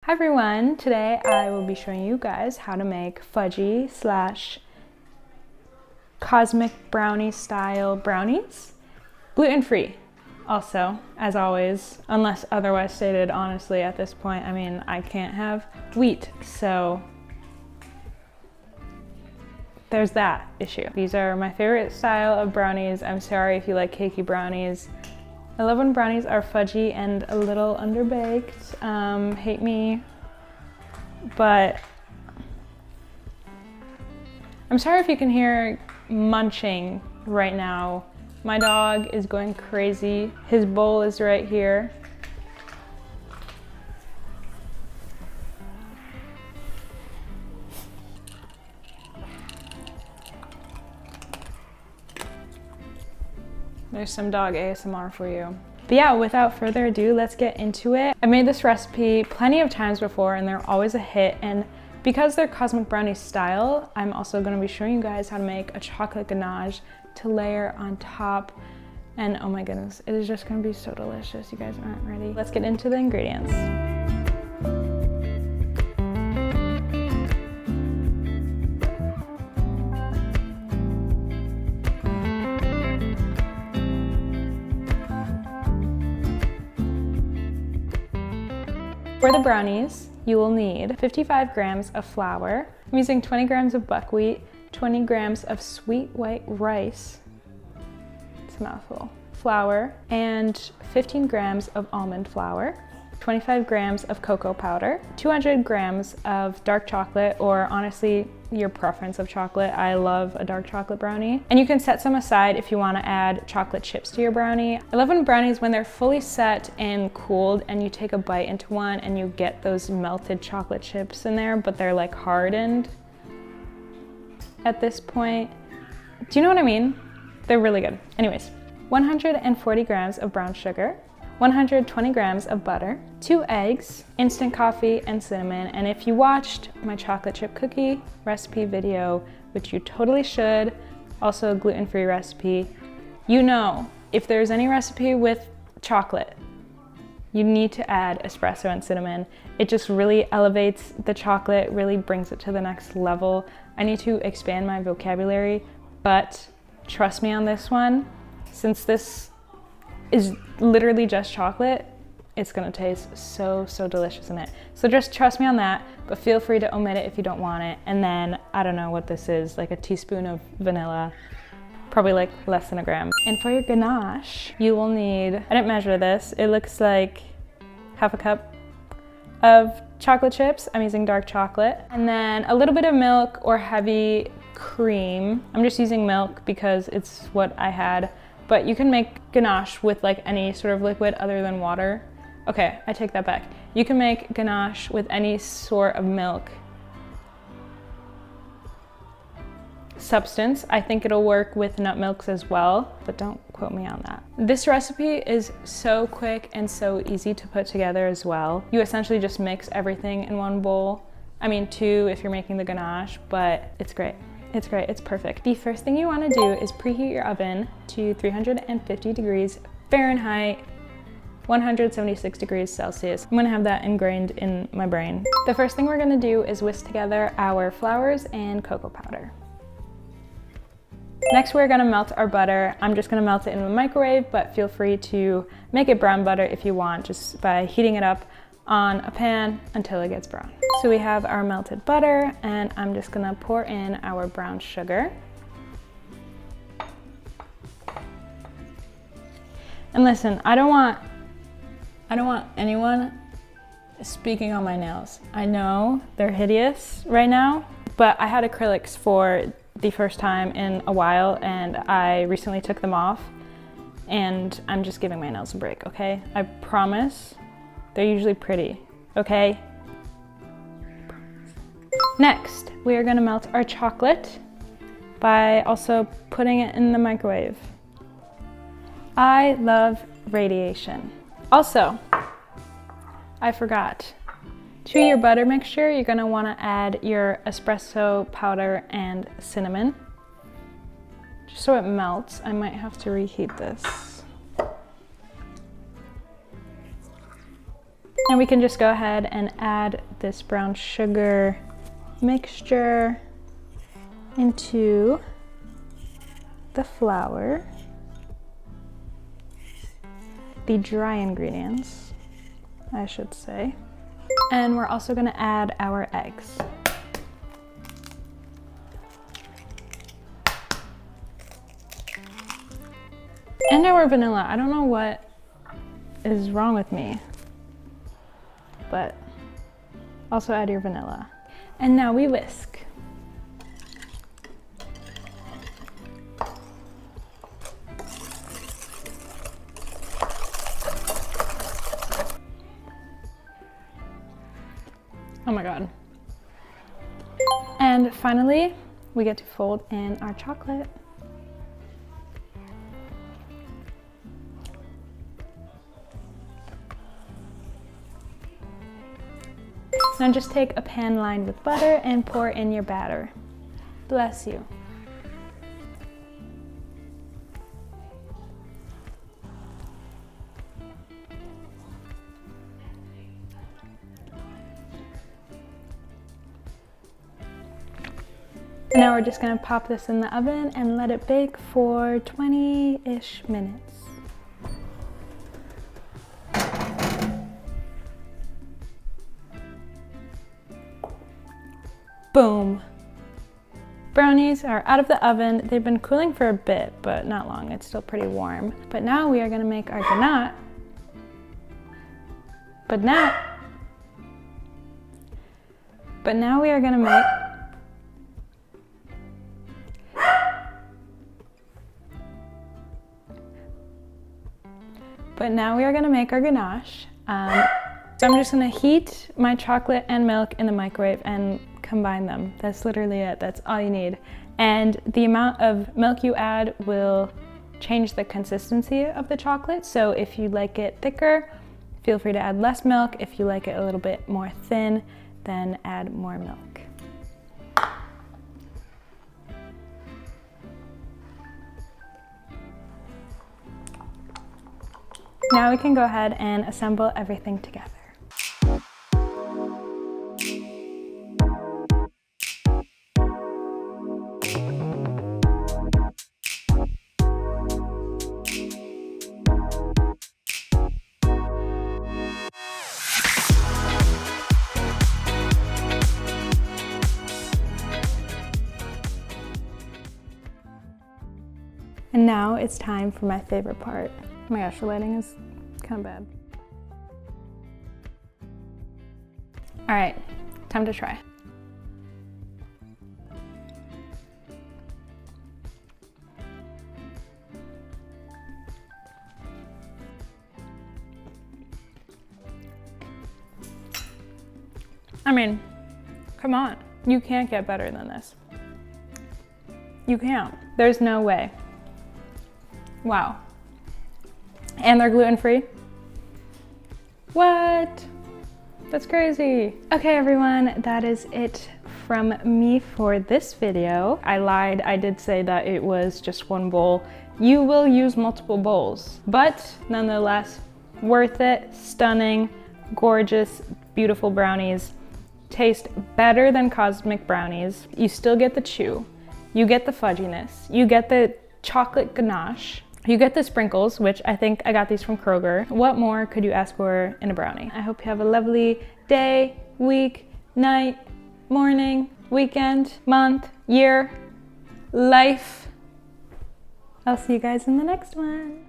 Hi everyone, today I will be showing you guys how to make fudgy slash cosmic brownie style brownies. Gluten-free also, as always, unless otherwise stated. Honestly, at this point, I mean, I can't have wheat, so there's that issue. These are my favorite style of brownies. I'm sorry if you like cakey brownies. I love when brownies are fudgy and a little underbaked. Hate me, but I'm sorry if you can hear munching right now. My dog is going crazy. His bowl is right here. There's some dog ASMR for you. But yeah, without further ado, let's get into it. I made this recipe plenty of times before and they're always a hit. And because they're cosmic brownie style, I'm also gonna be showing you guys how to make a chocolate ganache to layer on top. And oh my goodness, it is just gonna be so delicious. You guys aren't ready. Let's get into the ingredients. For the brownies, you will need 55 grams of flour. I'm using 20 grams of buckwheat, 20 grams of sweet white rice, it's a mouthful, flour, and 15 grams of almond flour, 25 grams of cocoa powder, 200 grams of dark chocolate, or honestly, your preference of chocolate. I love a dark chocolate brownie. And you can set some aside if you want to add chocolate chips to your brownie. I love when brownies, when they're fully set and cooled and you take a bite into one and you get those melted chocolate chips in there, but they're like hardened at this point. Do you know what I mean? They're really good. Anyways, 140 grams of brown sugar, 120 grams of butter, 2 eggs, instant coffee, and cinnamon. And if you watched my chocolate chip cookie recipe video, which you totally should, also a gluten-free recipe, you know if there's any recipe with chocolate, you need to add espresso and cinnamon. It just really elevates the chocolate, really brings it to the next level. I need to expand my vocabulary, but trust me on this one, since this is literally just chocolate, it's gonna taste so delicious in it. So just trust me on that, but feel free to omit it if you don't want it. And then, I don't know what this is, like a teaspoon of vanilla, probably like less than a gram. And for your ganache, you will need, I didn't measure this, it looks like half a cup of chocolate chips. I'm using dark chocolate. And then a little bit of milk or heavy cream. I'm just using milk because it's what I had. But you can make ganache with like any sort of liquid other than water. Okay, I take that back. You can make ganache with any sort of milk substance. I think it'll work with nut milks as well, but don't quote me on that. This recipe is so quick and so easy to put together as well. You essentially just mix everything in one bowl. I mean 2 if you're making the ganache, but it's great. It's great, it's perfect. The first thing you wanna do is preheat your oven to 350 degrees Fahrenheit, 176 degrees Celsius. I'm gonna have that ingrained in my brain. The first thing we're gonna do is whisk together our flours and cocoa powder. Next, we're gonna melt our butter. I'm just gonna melt it in the microwave, but feel free to make it brown butter if you want, just by heating it up on a pan until it gets brown. So we have our melted butter, and I'm just gonna pour in our brown sugar. And listen, I don't want anyone speaking on my nails. I know they're hideous right now, but I had acrylics for the first time in a while, and I recently took them off, and I'm just giving my nails a break, okay? I promise. They're usually pretty, okay? Next, we are gonna melt our chocolate by also putting it in the microwave. I love radiation. Also, I forgot. To your butter mixture, you're gonna wanna add your espresso powder and cinnamon. Just so it melts. I might have to reheat this. Now we can just go ahead and add this brown sugar mixture into the flour, the dry ingredients, I should say. And we're also gonna add our eggs. And our vanilla. I don't know what is wrong with me, but also add your vanilla. And now we whisk. Oh my God. And finally, we get to fold in our chocolate. Now just take a pan lined with butter and pour in your batter. Bless you. Now we're just gonna pop this in the oven and let it bake for 20-ish minutes. Boom. Brownies are out of the oven. They've been cooling for a bit, but not long. It's still pretty warm. But now we are gonna make our ganache. But now we are gonna make our ganache. So I'm just gonna heat my chocolate and milk in the microwave and combine them. That's literally it. That's all you need. And the amount of milk you add will change the consistency of the chocolate. So if you like it thicker, feel free to add less milk. If you like it a little bit more thin, then add more milk. Now we can go ahead and assemble everything together. And now it's time for my favorite part. Oh my gosh, the lighting is kind of bad. All right, time to try. I mean, come on. You can't get better than this. You can't. There's no way. Wow. And they're gluten-free? What? That's crazy. Okay, everyone, that is it from me for this video. I lied, I did say that it was just one bowl. You will use multiple bowls, but nonetheless, worth it, stunning, gorgeous, beautiful brownies. Taste better than cosmic brownies. You still get the chew, you get the fudginess, you get the chocolate ganache, you get the sprinkles, which I think I got these from Kroger. What more could you ask for in a brownie? I hope you have a lovely day, week, night, morning, weekend, month, year, life. I'll see you guys in the next one.